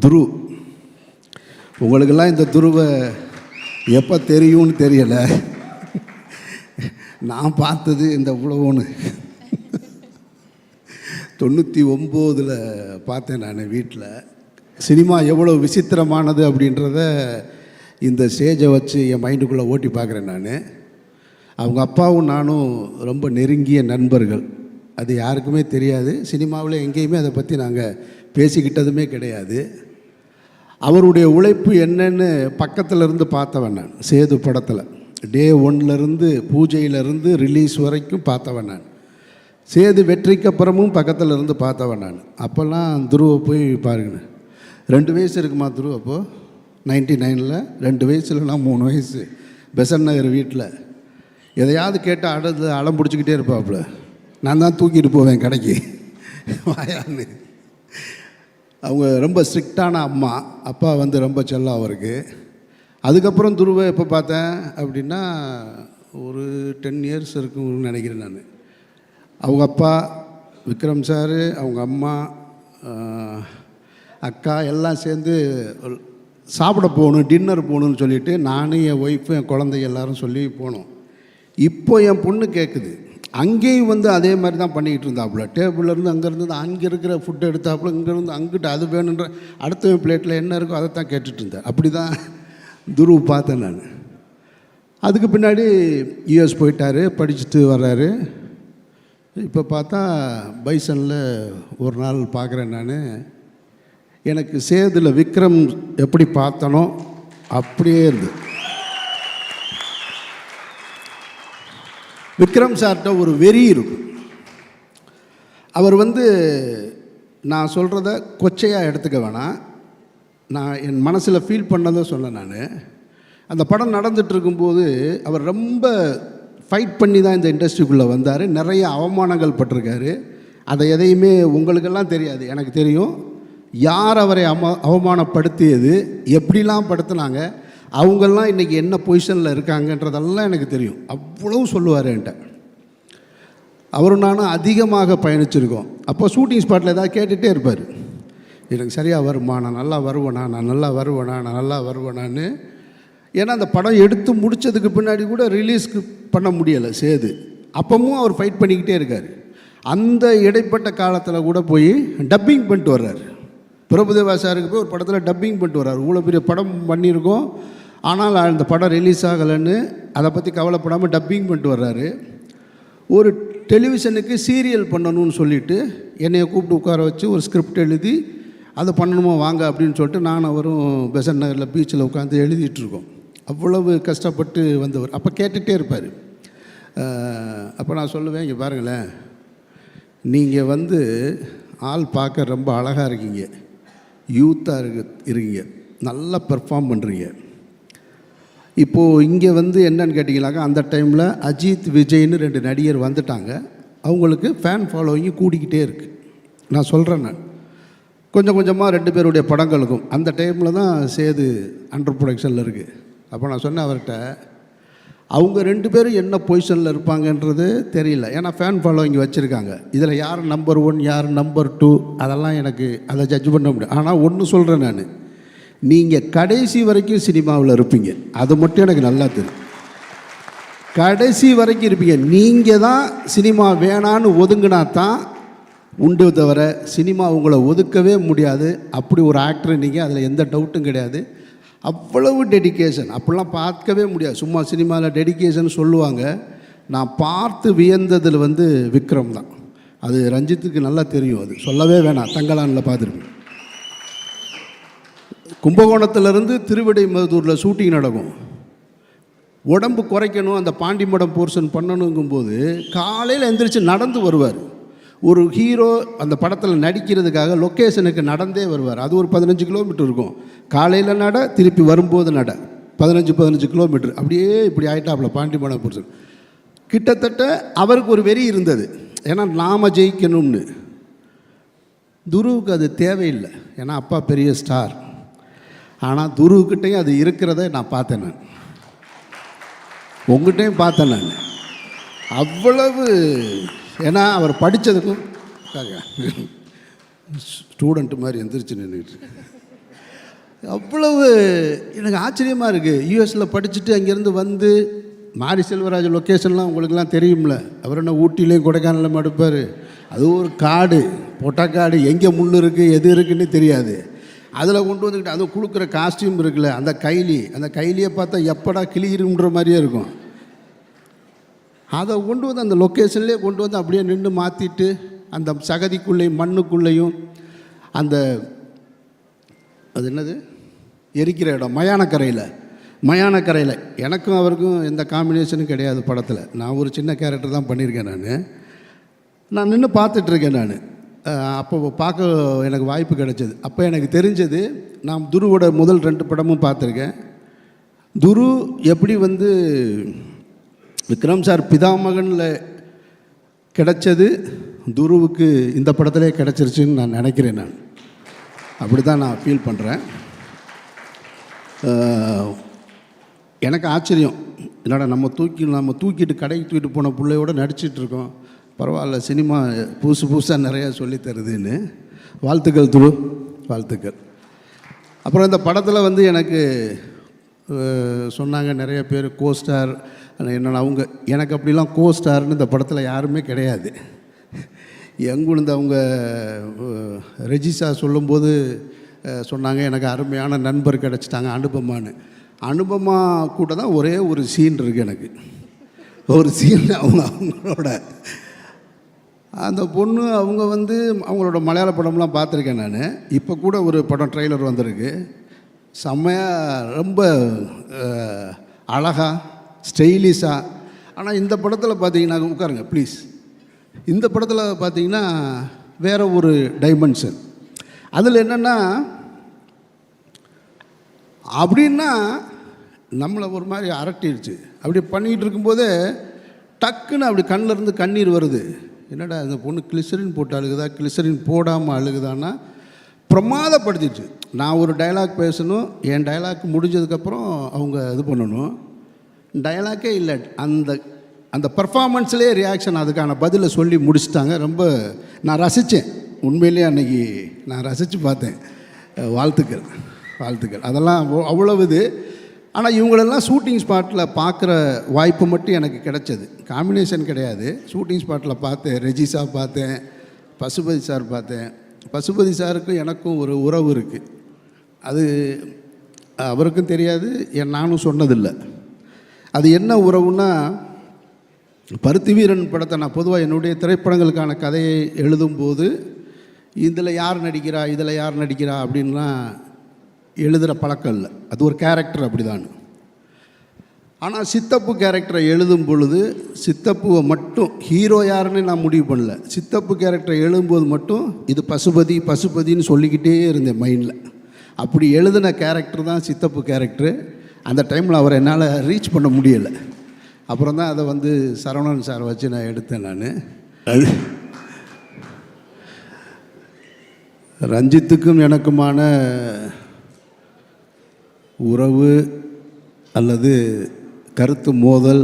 துரு, உங்களுக்கெல்லாம் இந்த துருவை எப்போ தெரியும்னு தெரியலை. நான் பார்த்தது இந்த உலகம்னு 99 பார்த்தேன் நான் வீட்டில். சினிமா எவ்வளோ விசித்திரமானது அப்படின்றத இந்த ஸ்டேஜை வச்சு என் மைண்டுக்குள்ளே ஓட்டி பார்க்குறேன் நான். அவங்க அப்பாவும் நானும் ரொம்ப நெருங்கிய நண்பர்கள். அது யாருக்குமே தெரியாது. சினிமாவில் எங்கேயுமே அதை பற்றி நாங்கள் பேசிக்கிட்டதுமே கிடையாது. அவருடைய உழைப்பு என்னன்னு பக்கத்தில் இருந்து பார்த்தவன் நான். சேது படத்தில் டே 1லேருந்து பூஜையிலேருந்து ரிலீஸ் வரைக்கும் பார்த்தவன் நான். சேது வெற்றிக்கு அப்புறமும் பக்கத்தில் இருந்து பார்த்தவன் நான். அப்போல்லாம் துருவை போய் பாருங்க, 2 வயசு இருக்குமா துரு அப்போது 99ல் 2 வயசுலலாம் 3 வயசு. பெசன் நகர் வீட்டில் எதையாவது கேட்டால் அடம் பிடிச்சிக்கிட்டே இருப்பாப்புல. நான் தான் தூக்கிட்டு போவேன் கடைக்கு வாயான்னு. அவங்க ரொம்ப ஸ்ட்ரிக்டான அம்மா, அப்பா வந்து ரொம்ப செல்லம் அவருக்கு. அதுக்கப்புறம் துருவை எப்போ பார்த்தேன் அப்படின்னா ஒரு 10 இயர்ஸ் இருக்குன்னு நினைக்கிறேன் நான். அவங்க அப்பா விக்ரம் சார், அவங்க அம்மா, அக்கா எல்லாம் சேர்ந்து சாப்பிட போகணும், டின்னர் போகணுன்னு சொல்லிவிட்டு நானும் என் ஒய்ஃபு என் குழந்தைங்க எல்லோரும் சொல்லி போனோம். இப்போ என் பொண்ணு கேட்குது. அங்கேயும் வந்து அதே மாதிரி தான் பண்ணிக்கிட்டு இருந்தாப்புல. டேபிள்லேருந்து அங்கேருந்து அங்கே இருக்கிற ஃபுட்டு எடுத்தாப்புல, இங்கேருந்து அங்கிட்ட அது வேணுன்ற அடுத்த பிளேட்டில் என்ன இருக்கோ அதை தான் கேட்டுட்டு இருந்தேன். அப்படி தான் துரு பார்த்தேன் நான். அதுக்கு பின்னாடி யூஎஸ் போயிட்டார், படிச்சுட்டு வர்றாரு. இப்போ பார்த்தா பைசனில் ஒரு நாள் பார்க்குறேன் நான். எனக்கு சேதில் விக்ரம் எப்படி பார்த்தனோ அப்படியே இருந்து. விக்ரம் சார்கிட்ட ஒரு வெறி இருக்கும். அவர் வந்து நான் சொல்கிறத கொச்சையாக எடுத்துக்க வேணாம், நான் என் மனசில் ஃபீல் பண்ணதை சொன்னேன் நான். அந்த படம் நடந்துகிட்டு இருக்கும்போது அவர் ரொம்ப ஃபைட் பண்ணி தான் இந்த இண்டஸ்ட்ரிக்குள்ளே வந்தார். நிறைய அவமானங்கள் பட்டிருக்காரு. அதை எதையுமே உங்களுக்கெல்லாம் தெரியாது, எனக்கு தெரியும். யார் அவரை அவமானப்படுத்தியது, எப்படிலாம் படுத்தினாங்க, அவங்கெல்லாம் இன்றைக்கி என்ன பொசிஷனில் இருக்காங்கன்றதெல்லாம் எனக்கு தெரியும். அவ்வளவு சொல்லுவார் என்கிட்ட. அவரும் நானும் அதிகமாக பயணிச்சிருக்கோம். அப்போ ஷூட்டிங் ஸ்பாட்டில் ஏதாவது கேட்டுகிட்டே இருப்பார், எனக்கு சரியாக வருமா, நான் நல்லா வருவேனா, நான் நல்லா வருவேனா, நான் நல்லா வருவேனான்னு. ஏன்னா அந்த படம் எடுத்து முடித்ததுக்கு பின்னாடி கூட ரிலீஸ்க்கு பண்ண முடியலை சேது. அப்பவும் அவர் ஃபைட் பண்ணிக்கிட்டே இருக்கார். அந்த இடைப்பட்ட காலத்தில் கூட போய் டப்பிங் பண்ணிட்டு வர்றார். பிரபுதேவா சாருக்கு போய் ஒரு படத்தில் டப்பிங் பண்ணிட்டு வர்றார். இவ்வளோ பெரிய படம் பண்ணியிருக்கோம், ஆனால் அந்த படம் ரிலீஸ் ஆகலைன்னு அதை பற்றி கவலைப்படாமல் டப்பிங் பண்ணிட்டு வர்றாரு. ஒரு டெலிவிஷனுக்கு சீரியல் பண்ணணும்னு சொல்லிவிட்டு என்னையை கூப்பிட்டு உட்கார வச்சு ஒரு ஸ்கிரிப்ட் எழுதி அதை பண்ணணுமா வாங்க அப்படின்னு சொல்லிட்டு நான் அவரும் பெசன் நகரில் பீச்சில் உட்காந்து எழுதிட்டுருக்கோம். அவ்வளவு கஷ்டப்பட்டு வந்தவர். அப்போ கேட்டுகிட்டே இருப்பார். அப்போ நான் சொல்லுவேன், இங்கே பாருங்களேன், நீங்கள் வந்து ஆள் பார்க்க ரொம்ப அழகாக இருக்கீங்க, யூத்தாக இருக்கீங்க, நல்லா பெர்ஃபார்ம் பண்ணுறீங்க. இப்போது இங்கே வந்து என்னன்னு கேட்டிங்கனாக்கா, அந்த டைமில் அஜித் விஜய்னு 2 நடிகர் வந்துட்டாங்க. அவங்களுக்கு ஃபேன் ஃபாலோவிங்கு கூடிக்கிட்டே இருக்குது. நான் சொல்கிறேன், நான் கொஞ்சம் கொஞ்சமாக 2 பேருடைய படங்களுக்கும் அந்த டைமில் தான் சேது அண்டர் ப்ரொடக்ஷனில் இருக்குது. அப்போ நான் சொன்னேன் அவர்கிட்ட, அவங்க 2 பேரும் என்ன பொசிஷனில் இருப்பாங்கன்றது தெரியல. ஏன்னா ஃபேன் ஃபாலோவிங் வச்சுருக்காங்க. இதில் யார் நம்பர் 1 யார் நம்பர் 2 அதெல்லாம் எனக்கு அதை ஜட்ஜ் பண்ண முடியும். ஆனால் ஒன்று சொல்கிறேன் நான், நீங்கள் கடைசி வரைக்கும் சினிமாவில் இருப்பீங்க, அது மட்டும் எனக்கு நல்லா தெரியும். கடைசி வரைக்கும் இருப்பீங்க. நீங்கள் தான் சினிமா வேணான்னு ஒதுங்கினா தான் உண்டு, தவிர சினிமா உங்களை ஒதுக்கவே முடியாது. அப்படி ஒரு ஆக்டர் நீங்கள், அதில் எந்த டவுட்டும் கிடையாது. அவ்வளவு டெடிக்கேஷன் அப்படிலாம் பார்க்கவே முடியாது. சும்மா சினிமாவில் டெடிக்கேஷன் சொல்லுவாங்க. நான் பார்த்து வியந்ததில் வந்து விக்ரம் தான். அது ரஞ்சித்துக்கு நல்லா தெரியும், அது சொல்லவே வேணாம். தங்கலானில் பார்த்துருப்பேன். கும்பகோணத்துலேருந்து திருவிடைமருதூரில் ஷூட்டிங் நடக்கும். உடம்பு குறைக்கணும், அந்த பாண்டிமடம் போர்ஷன் பண்ணணுங்கும்போது காலையில் எந்திரிச்சு நடந்து வருவார். ஒரு ஹீரோ அந்த படத்தில் நடிக்கிறதுக்காக லொக்கேஷனுக்கு நடந்தே வருவார். அது ஒரு 15 கிலோமீட்டர் இருக்கும். காலையில் நட, திருப்பி வரும்போது நட, 15 கிலோமீட்டர். அப்படியே இப்படி ஆகிட்டாப்புல பாண்டிமடம் போர்ஷன். கிட்டத்தட்ட அவருக்கு ஒரு வெறி இருந்தது, ஏன்னா நாம் ஜெயிக்கணும்னு. துருவுக்கு அது தேவையில்லை, ஏன்னா அப்பா பெரிய ஸ்டார். ஆனால் துருவுக்கிட்டையும் அது இருக்கிறத நான் பார்த்தேன். நான் உங்கள்கிட்டையும் பார்த்தேன் நான். அவ்வளவு, ஏன்னா அவர் படித்ததுக்கும் ஸ்டூடெண்ட்டு மாதிரி எந்திரிச்சு நின்றுட்டு அவ்வளவு எனக்கு ஆச்சரியமாக இருக்குது. யூஎஸில் படிச்சுட்டு அங்கேருந்து வந்து மாரி செல்வராஜ் லொக்கேஷன்லாம் உங்களுக்கெல்லாம் தெரியும்ல. அவர் என்ன ஊட்டிலையும் கொடைக்கானலும் எடுப்பார். அது ஒரு காடு, பொட்டக்காடு, எங்கே முள் இருக்குது எது இருக்குன்னு தெரியாது. அதில் கொண்டு வந்துக்கிட்டு அதுவும் கொடுக்குற காஸ்டியூம் இருக்குல்ல, அந்த கைலியை பார்த்தா எப்படா கிளியிருன்ற மாதிரியே இருக்கும். அதை கொண்டு வந்து அந்த லொக்கேஷன்லேயே கொண்டு வந்து அப்படியே நின்று மாற்றிட்டு அந்த சகதிக்குள்ளேயும் மண்ணுக்குள்ளேயும் அந்த அது என்னது எரிக்கிற இடம் மயானக்கரையில் எனக்கும் அவருக்கும் எந்த காம்பினேஷனும் கிடையாது படத்தில். நான் ஒரு சின்ன கேரக்டர் தான் பண்ணியிருக்கேன். நான் நின்று பார்த்துட்ருக்கேன். நான் அப்போ பார்க்க எனக்கு வாய்ப்பு கிடைச்சது. அப்போ எனக்கு தெரிஞ்சது, நான் துருவோட முதல் 2 படமும் பார்த்துருக்கேன். துரு எப்படி வந்து விக்ரம் சார் பிதாமகனில் கிடைச்சது துருவுக்கு இந்த படத்திலே கிடச்சிருச்சுன்னு நான் நினைக்கிறேன். நான் அப்படி தான் நான் ஃபீல் பண்ணுறேன். எனக்கு ஆச்சரியம், என்னடா நம்ம தூக்கிட்டு கடைக்கு தூக்கிட்டு போன பிள்ளையோடு நடிச்சிட்ருக்கோம். பரவாயில்ல, சினிமா புதுசாக நிறையா சொல்லித்தருதுன்னு. வாழ்த்துக்கள் துரு, வாழ்த்துக்கள். அப்புறம் இந்த படத்தில் வந்து எனக்கு சொன்னாங்க நிறைய பேர் கோஸ்டார் என்னென்ன. எனக்கு அப்படிலாம் கோஸ்டார்னு இந்த படத்தில் யாருமே கிடையாது. எங்குழுந்து அவங்க ரெஜிஸா சொல்லும்போது சொன்னாங்க, எனக்கு அருமையான நண்பர் கிடச்சிட்டாங்க அனுபமா கூட தான் ஒரே ஒரு சீன் இருக்குது. எனக்கு ஒரு சீன் அவங்களோட அந்த பொண்ணு அவங்க வந்து அவங்களோட மலையாள படம்லாம் பார்த்துருக்கேன் நான். இப்போ கூட ஒரு படம் ட்ரெய்லர் வந்திருக்கு, செம்மையாக ரொம்ப அழகாக ஸ்டைலிஷாக. ஆனால் இந்த படத்தில் பார்த்தீங்கன்னா, உட்காருங்க ப்ளீஸ், இந்த படத்தில் பார்த்தீங்கன்னா வேறு ஒரு டைமென்ஷன். அதில் என்னென்னா அப்படின்னா நம்மளை ஒரு மாதிரி அரட்டிடுச்சு. அப்படி பண்ணிகிட்டு இருக்கும்போதே டக்குன்னு அப்படி கண்ணிலேருந்து கண்ணீர் வருது. என்னடா இந்த பொண்ணு கிளிசரின் போட்டு அழுகுதா, கிளிசரின் போடாமல் அழுகுதான்னா பிரமாதப்படுத்திடுச்சு. நான் ஒரு டைலாக் பேசணும், என் டைலாக் முடிஞ்சதுக்கப்புறம் அவங்க இது பண்ணணும். டைலாக்கே இல்லை, அந்த பர்ஃபார்மன்ஸ்லேயே ரியாக்ஷன், அதுக்கான பதிலை சொல்லி முடிச்சிட்டாங்க. ரொம்ப நான் ரசித்தேன் உண்மையிலேயே, அன்றைக்கி நான் ரசித்து பார்த்தேன். வாழ்த்துக்கள் அதெல்லாம் அவ்வளவு இது. ஆனால் இவங்களெல்லாம் ஷூட்டிங் ஸ்பாட்டில் பார்க்குற வாய்ப்பு மட்டும் எனக்கு கிடைச்சது, காம்பினேஷன் கிடையாது. ஷூட்டிங் ஸ்பாட்டில் பார்த்தேன், ரெஜிஸா பார்த்தேன், பசுபதி சார் பார்த்தேன். பசுபதி சாருக்கும் எனக்கும் ஒரு உறவு இருக்குது, அது அவருக்கும் தெரியாது, நானும் சொன்னதில்லை. அது என்ன உறவுன்னா, பருத்தி வீரன் படத்தை நான் பொதுவாக என்னுடைய திரைப்படங்களுக்கான கதையை எழுதும்போது இதில் யார் நடிக்கிறா அப்படின்லாம் எழுதுகிற பழக்கம் இல்லை. அது ஒரு கேரக்டர் அப்படி தான். ஆனால் சித்தப்பு கேரக்டரை எழுதும் பொழுது சித்தப்புவை மட்டும் ஹீரோ யாருன்னு நான் முடிவு பண்ணல. சித்தப்பு கேரக்டரை எழுதும்போது மட்டும் இது பசுபதின்னு சொல்லிக்கிட்டே இருந்தேன் மைண்டில். அப்படி எழுதின கேரக்டர் தான் சித்தப்பு கேரக்டரு. அந்த டைமில் அவரை என்னால் ரீச் பண்ண முடியலை. அப்புறம் தான் அதை வந்து சரவணன் சார் வச்சு நான் எடுத்தேன். நான் ரஞ்சித்துக்கும் எனக்குமான உறவு அல்லது கருத்து மோதல்,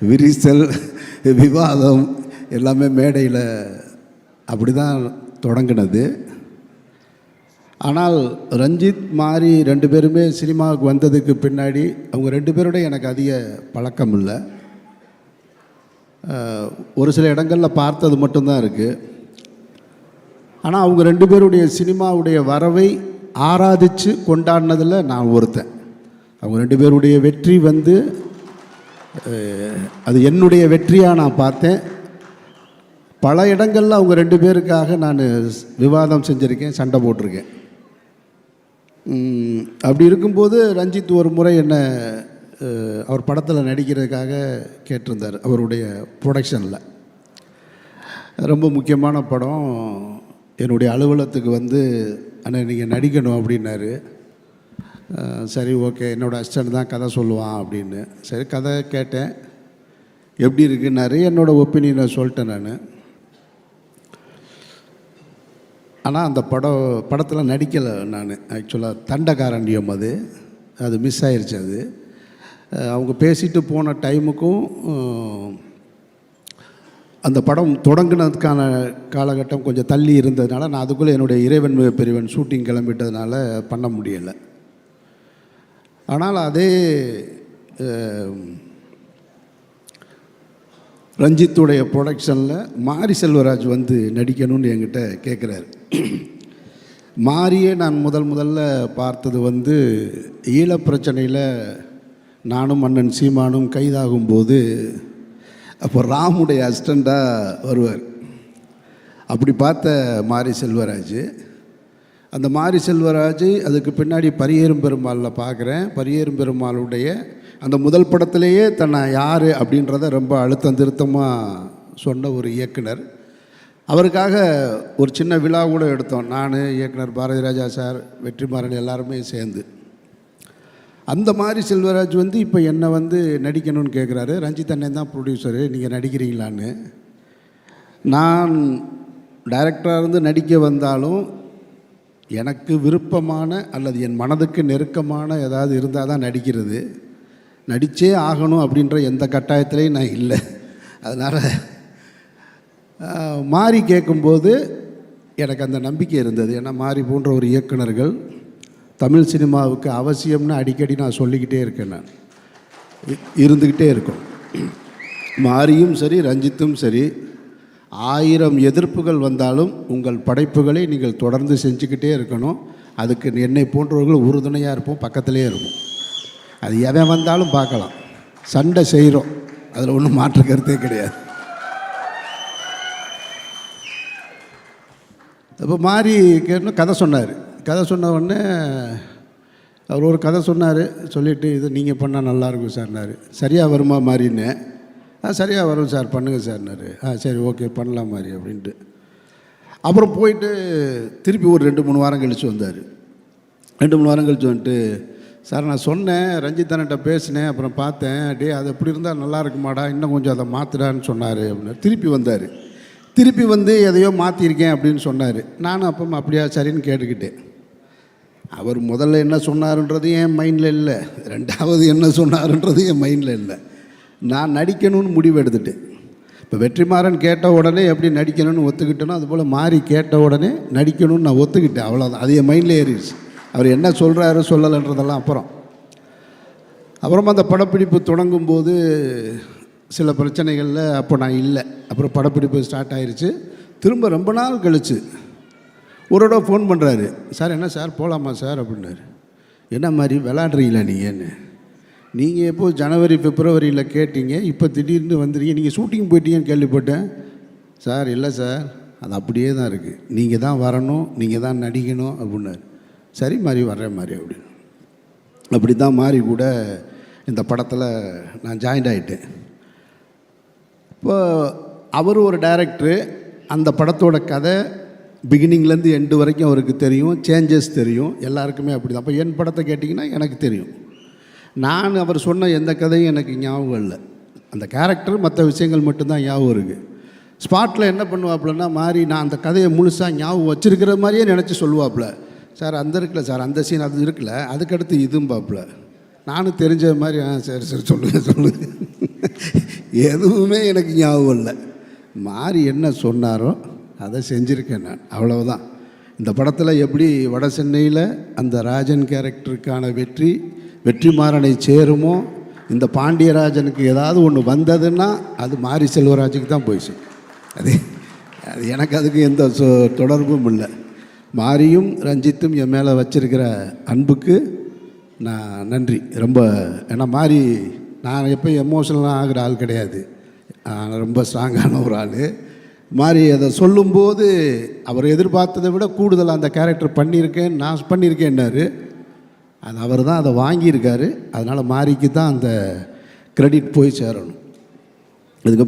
விரிசல், விவாதம் எல்லாமே மேடையில் அப்படி தான் தொடங்கினது. ஆனால் ரஞ்சித் மாரி 2 பேருமே சினிமாவுக்கு வந்ததுக்கு பின்னாடி அவங்க 2 பேரோட எனக்கு அதிக பழக்கம் இல்லை. ஒரு சில இடங்களில் பார்த்தது மட்டும்தான் இருக்குது. ஆனால் அவங்க 2 பேருடைய சினிமாவுடைய வரவை ஆராதித்து கொண்டாடினதில் நான் ஒருத்தன். அவங்க 2 பேருடைய வெற்றி வந்து அது என்னுடைய வெற்றியாக நான் பார்த்தேன். பல இடங்களில் அவங்க 2 பேருக்காக நான் விவாதம் செஞ்சுருக்கேன், சண்டை போட்டிருக்கேன். அப்படி இருக்கும்போது ரஞ்சித் ஒரு முறை என்னை அவர் படத்தில் நடிக்கிறதுக்காக கேட்டிருந்தார். அவருடைய ப்ரொடக்ஷனில் ரொம்ப முக்கியமான படம், என்னுடைய அலுவலகத்துக்கு வந்து அண்ணா நீங்கள் நடிக்கணும் அப்படின்னாரு. சரி ஓகே, என்னோடய அசிஸ்டன்ட் தான் கதை சொல்லுவான் அப்படின்னு. சரி கதை கேட்டேன், எப்படி இருக்குன்னாரு. என்னோடய ஒப்பீனியனை சொல்லிட்டேன் நான். ஆனால் அந்த படத்தில் நடிக்கலை நான். ஆக்சுவலாக தண்டகாரண்யம் அது மிஸ் ஆயிடுச்சு. அது அவங்க பேசிட்டு போன டைமுக்கும் அந்த படம் தொடங்கினதுக்கான காலகட்டம் கொஞ்சம் தள்ளி இருந்ததுனால நான் அதுக்குள்ளே என்னுடைய இறைவன் பெரியவன் ஷூட்டிங் கிளம்பிட்டதுனால பண்ண முடியலை. ஆனால் அதே ரஞ்சித்துடைய ப்ரொடக்ஷனில் மாரி செல்வராஜ் வந்து நடிக்கணும்னு என்கிட்ட கேட்குறாரு. மாரியே நான் முதல்ல பார்த்தது வந்து ஈழப்பிரச்சனையில் நானும் அண்ணன் சீமானும் கைதாகும்போது அப்போ ராமுடைய அசிஸ்டண்ட்டாக வருவார். அப்படி பார்த்த மாரி செல்வராஜ், அந்த மாரி செல்வராஜ் அதுக்கு பின்னாடி பரியேறும் பெருமாளில் பார்க்குறேன். பரியேறும் பெருமாளுடைய அந்த முதல் படத்திலேயே தன்னை யார் அப்படின்றத ரொம்ப அழுத்தம் திருத்தமாக சொன்ன ஒரு இயக்குனர். அவருக்காக ஒரு சின்ன விழா கூட எடுத்தோம். நான், இயக்குனர் பாரதி ராஜா சார், வெற்றிமாறன் எல்லாருமே சேர்ந்து. அந்த மாதிரி செல்வராஜ் வந்து இப்போ என்னை வந்து நடிக்கணும்னு கேட்குறாரு. ரஞ்சித் அண்ணன் தான் ப்ரொடியூசரு, நீங்கள் நடிக்கிறீங்களான்னு. நான் டைரக்டராக இருந்து நடிக்க வந்தாலும் எனக்கு விருப்பமான அல்லது என் மனதுக்கு நெருக்கமான ஏதாவது இருந்தால் தான் நடிக்கிறது. நடித்தே ஆகணும் அப்படின்ற எந்த கட்டாயத்திலையும் நான் இல்லை. அதனால் மாரி கேட்கும்போது எனக்கு அந்த நம்பிக்கை இருந்தது. ஏன்னா மாரி போன்ற ஒரு இயக்குனர்கள் தமிழ் சினிமாவுக்கு அவசியம்னு அடிக்கடி நான் சொல்லிக்கிட்டே இருக்கேன். நான் இருந்துக்கிட்டே இருக்கும். மாரியும் சரி, ரஞ்சித்தும் சரி, 1000 எதிர்ப்புகள் வந்தாலும் உங்கள் படைப்புகளை நீங்கள் தொடர்ந்து செஞ்சுக்கிட்டே இருக்கணும். அதுக்கு என்னை போன்றவர்கள் உறுதுணையாக இருப்போம், பக்கத்திலே இருப்போம். அது எவன் வந்தாலும் பார்க்கலாம். சண்டை செய்கிறோம், அதில் ஒன்றும் மாற்று கருத்தே கிடையாது. அப்போ மாறி கேட்டு கதை சொன்னார். கதை சொன்ன உடனே அவர் ஒரு கதை சொன்னார். சொல்லிவிட்டு இது நீங்கள் பண்ணால் நல்லாயிருக்கும் சார்னார். சரியாக வருமா மாறின்னு? சரியாக வரும் சார், பண்ணுங்கள் சார்னார். சரி ஓகே பண்ணலாம் மாதிரி அப்படின்ட்டு. அப்புறம் போயிட்டு திருப்பி ஒரு 2-3 வாரம் கழித்து வந்தார். 2-3 வாரம் கழித்து வந்துட்டு, சார் நான் சொன்னேன், ரஞ்சித் அண்ணன்ட்ட பேசினேன், அப்புறம் பார்த்தேன், அது எப்படி இருந்தால் நல்லா இருக்குமாடா, இன்னும் கொஞ்சம் அதை மாற்றுடான்னு சொன்னார் அப்படின்னு. திருப்பி வந்தார். திருப்பி வந்து எதையோ மாற்றிருக்கேன் அப்படின்னு சொன்னார். நானும் அப்போ அப்படியா சரின்னு கேட்டுக்கிட்டேன். அவர் முதல்ல என்ன சொன்னார்ன்றது என் மைண்டில் இல்லை, ரெண்டாவது என்ன சொன்னார்ன்றது என் மைண்டில் இல்லை. நான் நடிக்கணும்னு முடிவு எடுத்துட்டேன். இப்போ வெற்றிமாறன் கேட்ட உடனே எப்படி நடிக்கணும்னு ஒத்துக்கிட்டேனோ அதுபோல் மாறி கேட்ட உடனே நடிக்கணும்னு நான் ஒத்துக்கிட்டேன். அவ்வளோதான். அது என் மைண்டில் ஏறிடுச்சு. அவர் என்ன சொல்கிறாரு சொல்லலைன்றதெல்லாம் அப்புறமா அந்த படப்பிடிப்பு தொடங்கும்போது சில பிரச்சனைகளில் அப்போ நான் இல்லை. அப்புறம் படப்பிடிப்பு ஸ்டார்ட் ஆயிடுச்சு. திரும்ப ரொம்ப நாள் கழிச்சு ஒரு தடவை ஃபோன் பண்ணுறாரு. சார் என்ன சார் போகலாமா சார் அப்படின்னாரு. என்ன மாதிரி விளாட்றீங்களா நீங்கன்னு? நீங்கள் எப்போது ஜனவரி பிப்ரவரியில் கேட்டீங்க, இப்போ திடீர்னு வந்துடுறீங்க, நீங்கள் ஷூட்டிங் போயிட்டீங்கன்னு கேள்விப்பட்டேன். சார் இல்லை சார், அது அப்படியே தான் இருக்குது, நீங்கள் தான் வரணும், நீங்கள் தான் நடிக்கணும் அப்படின்னாரு. சரி மாதிரி வர்றேன் மாதிரி அப்படின்னு. அப்படி தான் மாறி கூட இந்த படத்தில் நான் ஜாயின்ட் ஆகிட்டேன். இப்போ அவர் ஒரு டைரக்டரு. அந்த படத்தோட கதை பிகினிங்லேருந்து எண்டு வரைக்கும் அவருக்கு தெரியும், சேஞ்சஸ் தெரியும், எல்லாருக்குமே அப்படி தான். அப்போ என் படத்தை கேட்டிங்கன்னா எனக்கு தெரியும். நான் அவர் சொன்ன எந்த கதையும் எனக்கு ஞாபகம் இல்லை. அந்த கேரக்டர் மற்ற விஷயங்கள் மட்டும்தான் ஞாபகம் இருக்குது. ஸ்பாட்டில் என்ன பண்ணுவாப்புலன்னா மாறி நான் அந்த கதையை முழுசாக ஞாபகம் வச்சுருக்கிற மாதிரியே நினச்சி சொல்லுவாப்புல. சார் அந்த இருக்குல்ல சார், அந்த சீன் அது இருக்குல்ல, அதுக்கடுத்து இதுவும் பாப்புல. நானும் தெரிஞ்ச மாதிரி சரி சரி சொல்லுங்கள் எதுவுமே எனக்கு ஞாபகம் இல்லை. மாறி என்ன சொன்னாரோ அதை செஞ்சுருக்கேன் நான், அவ்வளவுதான். இந்த படத்தில் எப்படி வட சென்னையில் அந்த ராஜன் கேரக்டருக்கான வெற்றிமாறனை சேருமோ, இந்த பாண்டியராஜனுக்கு ஏதாவது ஒன்று வந்ததுன்னா அது மாரி செல்வராஜுக்கு தான் போயிடுச்சு. அது எனக்கு அதுக்கு எந்த தொடர்பும் இல்லை. மாரியும் ரஞ்சித்தும் என் மேலே வச்சிருக்கிற அன்புக்கு நான் நன்றி ரொம்ப. ஏன்னா மாரி நான் எப்போ எமோஷனலாக ஆகிற ஆள் கிடையாது, நான் ரொம்ப ஸ்ட்ராங்கான ஒரு ஆள். மாரி அதை சொல்லும்போது அவர் எதிர்பார்த்ததை விட கூடுதலாக அந்த கேரக்டர் பண்ணியிருக்கேன், நான் பண்ணியிருக்கேன்னாரு. அது அவர் தான் அதை வாங்கியிருக்காரு. அதனால் மாரிக்கு தான் அந்த கிரெடிட் போய் சேரணும்.